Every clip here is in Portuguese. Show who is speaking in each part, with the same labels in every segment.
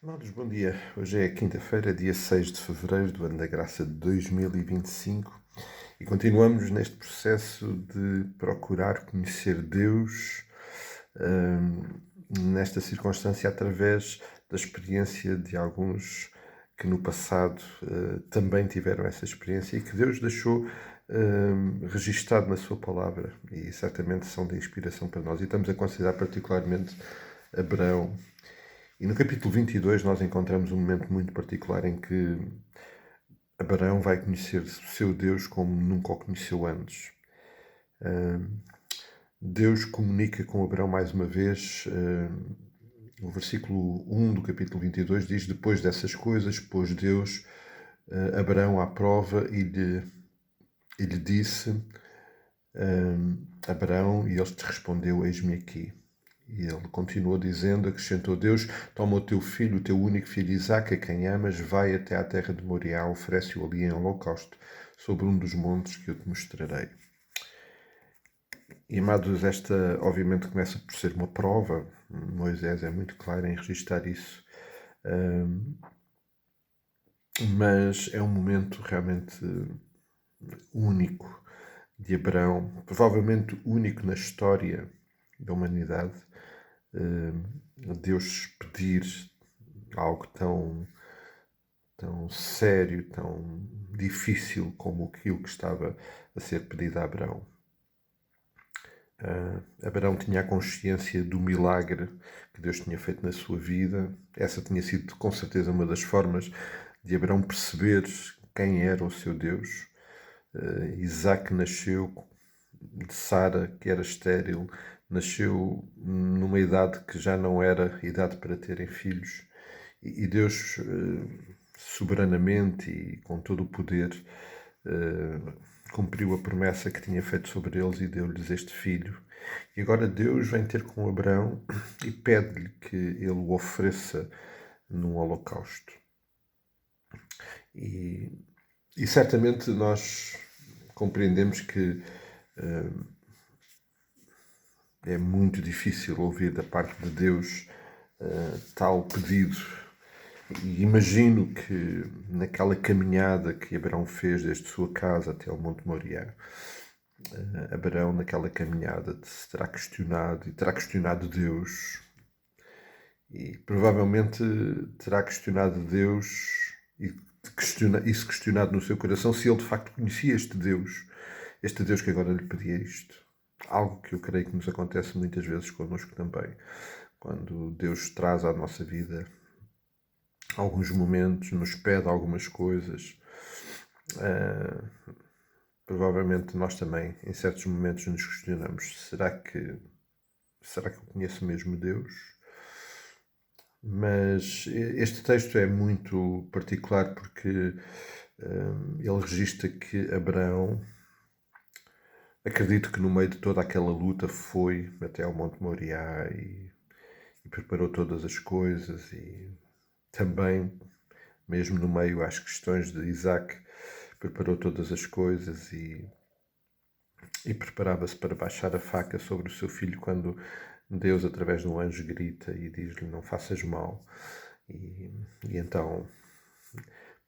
Speaker 1: Amados, bom dia. Hoje é quinta-feira, dia 6 de fevereiro do ano da graça de 2025 e continuamos neste processo de procurar conhecer Deus, nesta circunstância, através da experiência de alguns que no passado também tiveram essa experiência e que Deus deixou registado na sua palavra e certamente são de inspiração para nós. E estamos a considerar particularmente Abraão. E no capítulo 22 nós encontramos um momento muito particular em que Abraão vai conhecer o seu Deus como nunca o conheceu antes. Deus comunica com Abraão mais uma vez. O versículo 1 do capítulo 22 diz: Depois dessas coisas, pôs Deus Abraão à prova e lhe disse: Abraão, e ele te respondeu: Eis-me aqui. E ele continuou dizendo, acrescentou Deus: Toma o teu filho, o teu único filho Isaque, a quem amas, vai até à terra de Moriá, oferece-o ali em holocausto, sobre um dos montes que eu te mostrarei. E, amados, esta obviamente começa por ser uma prova. Moisés é muito claro em registrar isso. Mas é um momento realmente único de Abraão, provavelmente único na história da humanidade. Deus pedir algo tão sério, tão difícil como aquilo que estava a ser pedido a Abraão. Abraão tinha a consciência do milagre que Deus tinha feito na sua vida. Essa tinha sido, com certeza, uma das formas de Abraão perceber quem era o seu Deus. Isaac nasceu de Sara, que era estéril, nasceu numa idade que já não era idade para terem filhos. E Deus, soberanamente e com todo o poder, cumpriu a promessa que tinha feito sobre eles e deu-lhes este filho. E agora Deus vem ter com Abraão e pede-lhe que ele o ofereça num holocausto. E certamente nós compreendemos que é muito difícil ouvir da parte de Deus tal pedido. E imagino que naquela caminhada que Abraão fez desde sua casa até ao Monte Moriá, Abraão naquela caminhada se terá questionado e terá questionado Deus. E provavelmente terá questionado Deus e isso questionado no seu coração se ele de facto conhecia este Deus que agora lhe pedia isto. Algo que eu creio que nos acontece muitas vezes connosco também. Quando Deus traz à nossa vida alguns momentos, nos pede algumas coisas, provavelmente nós também, em certos momentos, nos questionamos: será que eu conheço mesmo Deus? Mas este texto é muito particular porque ele registra que Abraão, acredito que no meio de toda aquela luta, foi até ao Monte Moriá e preparou todas as coisas e também, mesmo no meio às questões de Isaac, preparou todas as coisas e preparava-se para baixar a faca sobre o seu filho quando Deus, através de um anjo, grita e diz-lhe: não faças mal. E então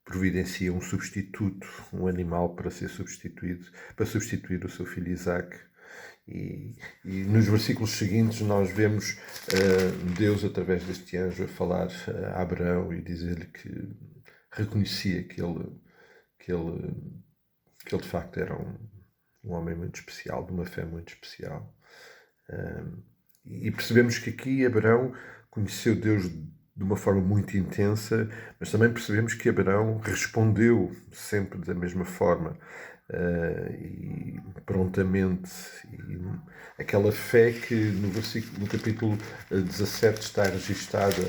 Speaker 1: providencia um substituto, um animal para ser substituído, para substituir o seu filho Isaac. E nos versículos seguintes nós vemos Deus, através deste anjo, a falar a Abraão e dizer-lhe que reconhecia que ele de facto era um homem muito especial, de uma fé muito especial. E percebemos que aqui Abraão conheceu Deus de uma forma muito intensa, mas também percebemos que Abraão respondeu sempre da mesma forma e prontamente. E aquela fé que no capítulo 17 está registada,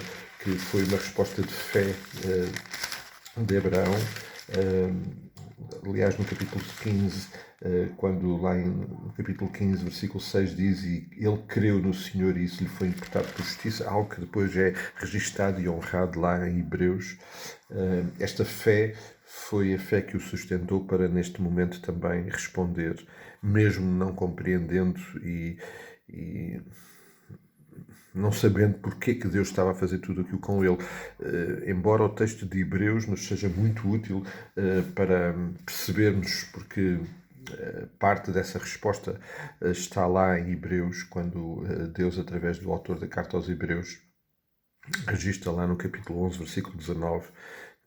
Speaker 1: que foi uma resposta de fé de Abraão. Aliás, no capítulo 15, quando lá no capítulo 15, versículo 6 diz: e ele creu no Senhor e isso lhe foi imputado por justiça, algo que depois é registado e honrado lá em Hebreus. Esta fé foi a fé que o sustentou para neste momento também responder, mesmo não compreendendo e não sabendo porque que Deus estava a fazer tudo aquilo com ele. Embora o texto de Hebreus nos seja muito útil para percebermos porque parte dessa resposta está lá em Hebreus, quando Deus, através do autor da carta aos Hebreus, registra lá no capítulo 11, versículo 19,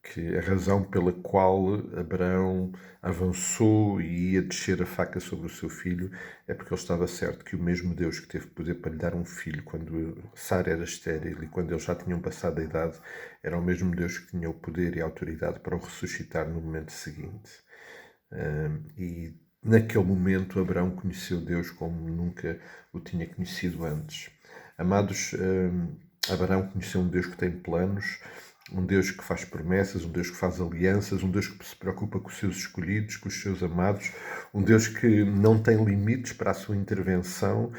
Speaker 1: que a razão pela qual Abraão avançou e ia descer a faca sobre o seu filho é porque ele estava certo que o mesmo Deus que teve poder para lhe dar um filho quando Sara era estéril e quando eles já tinham passado a idade, era o mesmo Deus que tinha o poder e a autoridade para o ressuscitar no momento seguinte. E naquele momento Abraão conheceu Deus como nunca o tinha conhecido antes. Amados, Abraão conheceu um Deus que tem planos, um Deus que faz promessas, um Deus que faz alianças, um Deus que se preocupa com os seus escolhidos, com os seus amados, um Deus que não tem limites para a sua intervenção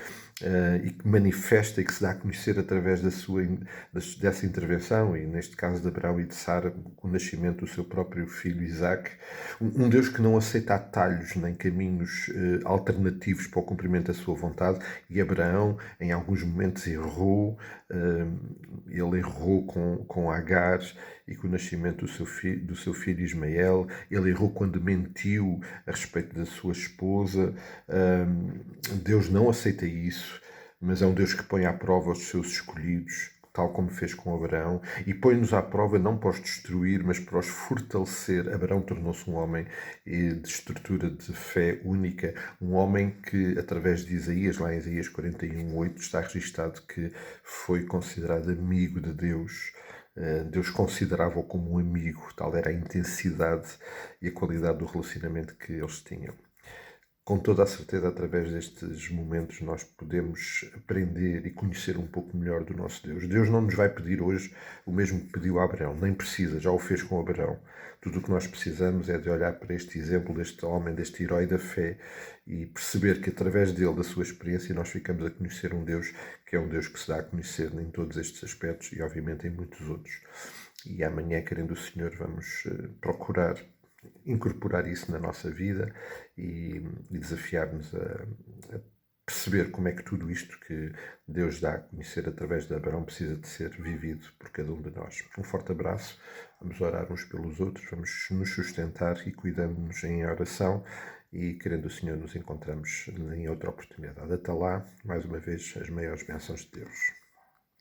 Speaker 1: e que manifesta e que se dá a conhecer através dessa intervenção, e neste caso de Abraão e de Sara, com o nascimento do seu próprio filho Isaac. Um Deus que não aceita atalhos nem caminhos alternativos para o cumprimento da sua vontade, e Abraão em alguns momentos errou, ele errou com Agar e com o nascimento do seu filho Ismael, ele errou quando mentiu a respeito da sua esposa. Deus não aceita isso, mas é um Deus que põe à prova os seus escolhidos, tal como fez com Abraão, e põe-nos à prova não para os destruir, mas para os fortalecer. Abraão tornou-se um homem de estrutura de fé única, um homem que, através de Isaías, lá em Isaías 41:8, está registado que foi considerado amigo de Deus. Deus considerava-o como um amigo, tal era a intensidade e a qualidade do relacionamento que eles tinham. Com toda a certeza, através destes momentos, nós podemos aprender e conhecer um pouco melhor do nosso Deus. Deus não nos vai pedir hoje o mesmo que pediu a Abraão, nem precisa, já o fez com Abraão. Tudo o que nós precisamos é de olhar para este exemplo deste homem, deste herói da fé, e perceber que através dele, da sua experiência, nós ficamos a conhecer um Deus que é um Deus que se dá a conhecer em todos estes aspectos e, obviamente, em muitos outros. E amanhã, querendo o Senhor, vamos procurar incorporar isso na nossa vida e desafiar-nos a perceber como é que tudo isto que Deus dá a conhecer através de Abraão precisa de ser vivido por cada um de nós. Um forte abraço, vamos orar uns pelos outros, vamos nos sustentar e cuidando-nos em oração, e querendo o Senhor nos encontramos em outra oportunidade. Até lá, mais uma vez, as maiores bênçãos de Deus.